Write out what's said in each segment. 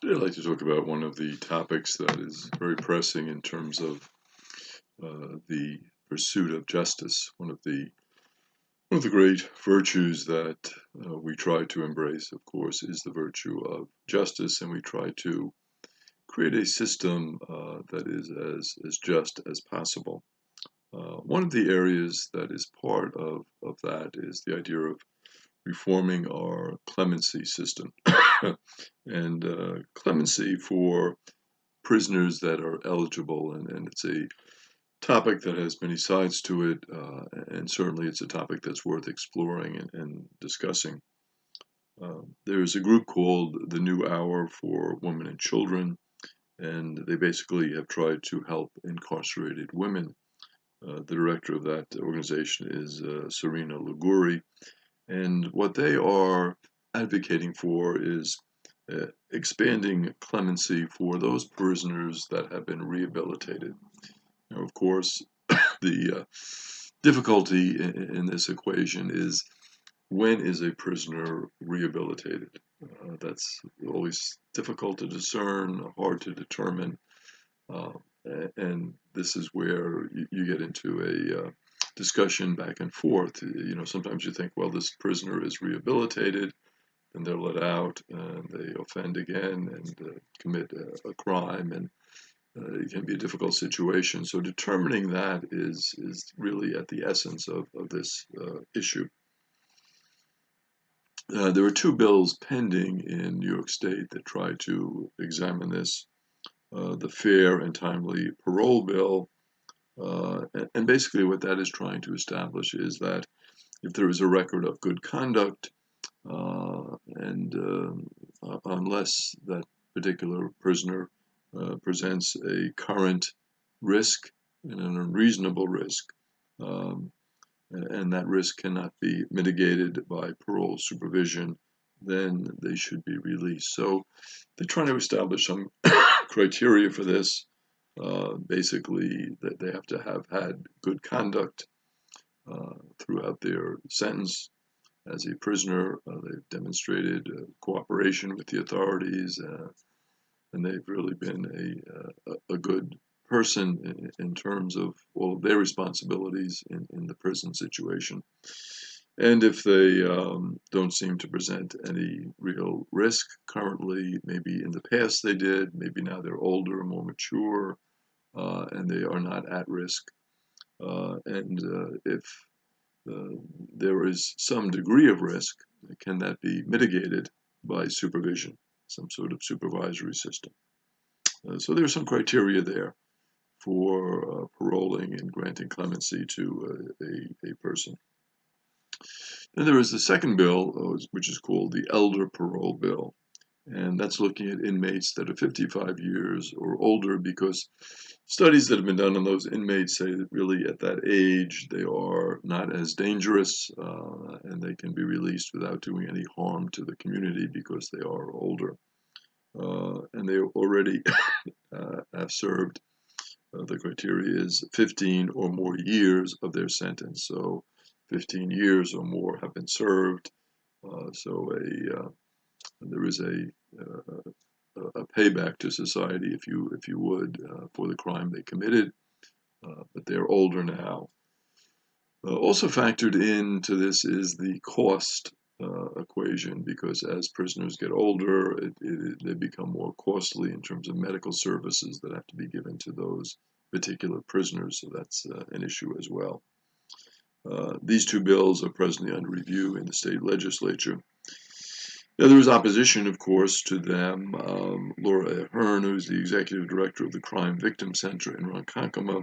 Today I'd like to talk about one of the topics that is very pressing in terms of the pursuit of justice. One of the great virtues that we try to embrace, of course, is the virtue of justice, and we try to create a system that is as just as possible. One of the areas that is part of that is the idea of reforming our clemency system. And clemency for prisoners that are eligible, and it's a topic that has many sides to it, and certainly it's a topic that's worth exploring and discussing. There's a group called the New Hour for Women and Children, and they basically have tried to help incarcerated women. The director of that organization is Serena Liguri, and what they are advocating for is expanding clemency for those prisoners that have been rehabilitated. Now, of course, the difficulty in this equation is when is a prisoner rehabilitated? That's always difficult to discern, hard to determine, uh, and this is where you get into a discussion back and forth. Sometimes you think, well, this prisoner is rehabilitated, then they're let out, and they offend again and commit a crime, and it can be a difficult situation. So determining that is really at the essence of this issue. There are two bills pending in New York State that try to examine this. The Fair and Timely Parole Bill, and basically what that is trying to establish is that if there is a record of good conduct, and unless that particular prisoner presents a current risk and an unreasonable risk, um, and that risk cannot be mitigated by parole supervision, then they should be released. So they're trying to establish some criteria for this. Basically, that they have to have had good conduct throughout their sentence as a prisoner. They've demonstrated cooperation with the authorities, and they've really been a good person in terms of all of their responsibilities in the prison situation. And if they don't seem to present any real risk currently, maybe in the past they did, maybe now they're older, more mature, and they are not at risk. And if there is some degree of risk, can that be mitigated by supervision, some sort of supervisory system? So there's some criteria there for paroling and granting clemency to a person. Then there is the second bill, which is called the Elder Parole Bill, and that's looking at inmates that are 55 years or older, because studies that have been done on those inmates say that really at that age they are not as dangerous, and they can be released without doing any harm to the community because they are older. And they already have served, the criteria is 15 or more years of their sentence. So 15 years or more have been served. So there is a payback to society, if you would, for the crime they committed, but they're older now. Also factored into this is the cost equation, because as prisoners get older, they become more costly in terms of medical services that have to be given to those particular prisoners. So that's an issue as well. These two bills are presently under review in the state legislature. Now, there is opposition, of course, to them. Laura Ahern, who's the executive director of the Crime Victim Center in Ronkonkoma,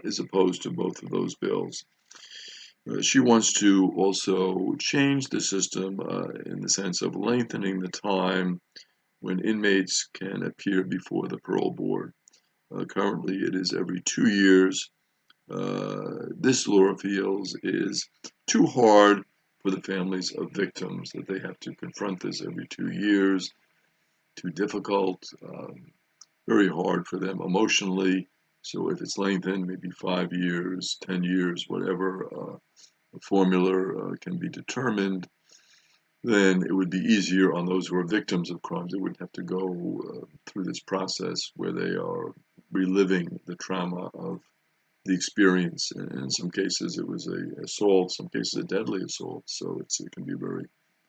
is opposed to both of those bills. She wants to also change the system in the sense of lengthening the time when inmates can appear before the parole board. Currently, it is every 2 years. This, Laura feels, is too hard for the families of victims, that they have to confront this every 2 years. Too difficult, very hard for them emotionally. So if it's lengthened, maybe 5 years, 10 years, whatever, a formula can be determined. then it would be easier on those who are victims of crimes. They wouldn't have to go through this process where they are reliving the trauma of the experience. And in some cases, it was a assault, some cases a deadly assault. So it can be a very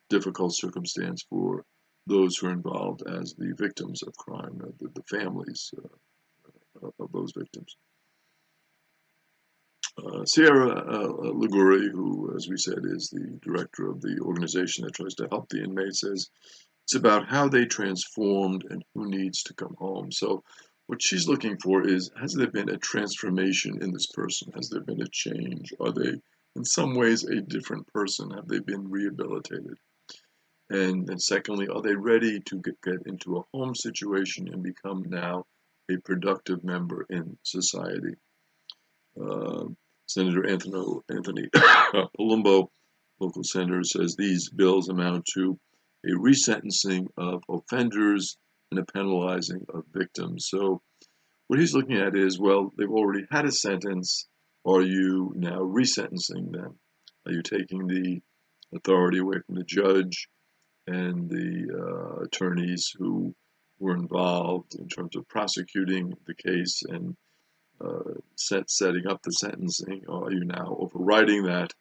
difficult circumstance for those who are involved as the victims of crime, the families of those victims. Sierra Liguri, who, as we said, is the director of the organization that tries to help the inmates, says it's about how they transformed and who needs to come home. So what she's looking for is, has there been a transformation in this person? Has there been a change? Are they in some ways a different person? Have they been rehabilitated? And secondly, are they ready to get into a home situation and become now a productive member in society? Uh, Senator Anthony Palumbo, local senator, says these bills amount to a resentencing of offenders and a penalizing of victims. So what he's looking at is, well, they've already had a sentence. Are you now resentencing them? Are you taking the authority away from the judge and the attorneys who were involved in terms of prosecuting the case and setting up the sentencing? Are you now overriding that?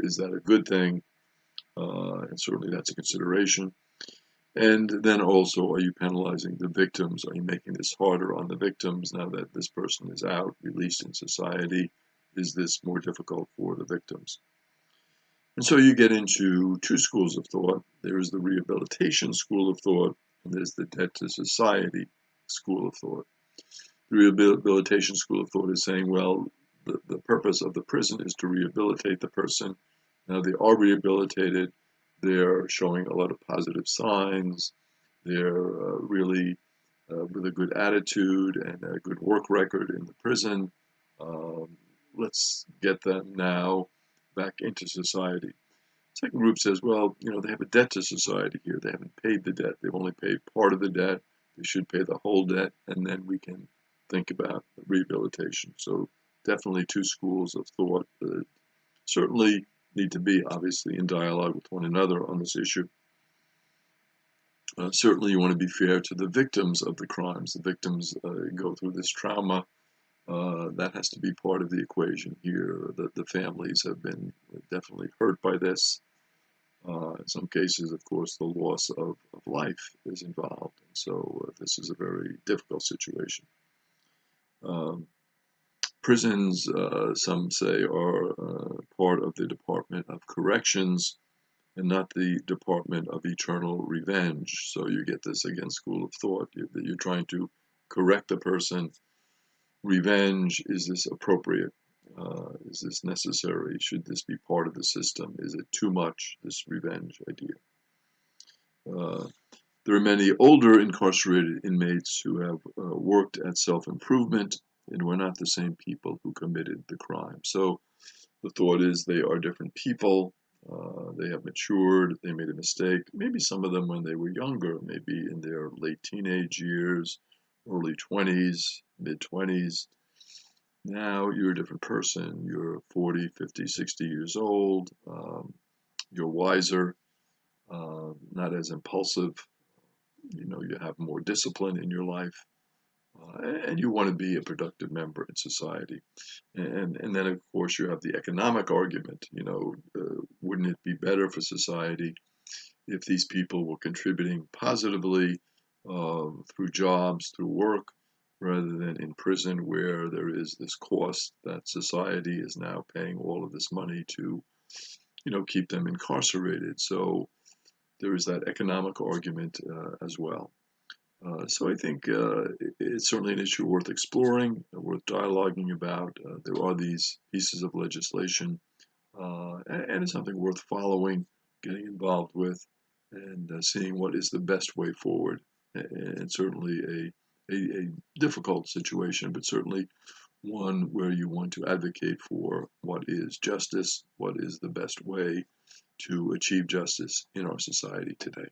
Is that a good thing? And certainly that's a consideration. And then also, are you penalizing the victims? Are you making this harder on the victims now that this person is out, released in society? Is this more difficult for the victims? And so you get into two schools of thought. There's the rehabilitation school of thought, and there's the debt to society school of thought. The rehabilitation school of thought is saying, well, the purpose of the prison is to rehabilitate the person. Now they are rehabilitated. They're showing a lot of positive signs. They're really with a good attitude and a good work record in the prison. Um, let's get them now back into society. Second group says, well, they have a debt to society here. They haven't paid the debt. They've only paid part of the debt. They should pay the whole debt, and then we can think about rehabilitation. So definitely two schools of thought that certainly need to be obviously in dialogue with one another on this issue. Certainly you want to be fair to the victims of the crimes. The victims go through this trauma. That has to be part of the equation here. The families have been definitely hurt by this. In some cases, of course, the loss of life is involved. And so this is a very difficult situation. Um, Prisons, some say, are part of the Department of Corrections and not the Department of Eternal Revenge. So you get this, again, school of thought, that you're trying to correct the person. Revenge, is this appropriate? Is this necessary? Should this be part of the system? Is it too much, this revenge idea? Uh, there are many older incarcerated inmates who have worked at self-improvement and were not the same people who committed the crime. So the thought is they are different people. They have matured. They made a mistake. Maybe some of them when they were younger, maybe in their late teenage years, early 20s, mid 20s. Now you're a different person. You're 40, 50, 60 years old. You're wiser, not as impulsive. You have more discipline in your life. And you want to be a productive member in society. And then, of course, you have the economic argument. Wouldn't it be better for society if these people were contributing positively through jobs, through work, rather than in prison where there is this cost that society is now paying all of this money to, keep them incarcerated. So there is that economic argument as well. So I think it's certainly an issue worth exploring, worth dialoguing about. There are these pieces of legislation, and it's something worth following, getting involved with, and seeing what is the best way forward. And certainly a difficult situation, but certainly one where you want to advocate for what is justice, what is the best way to achieve justice in our society today.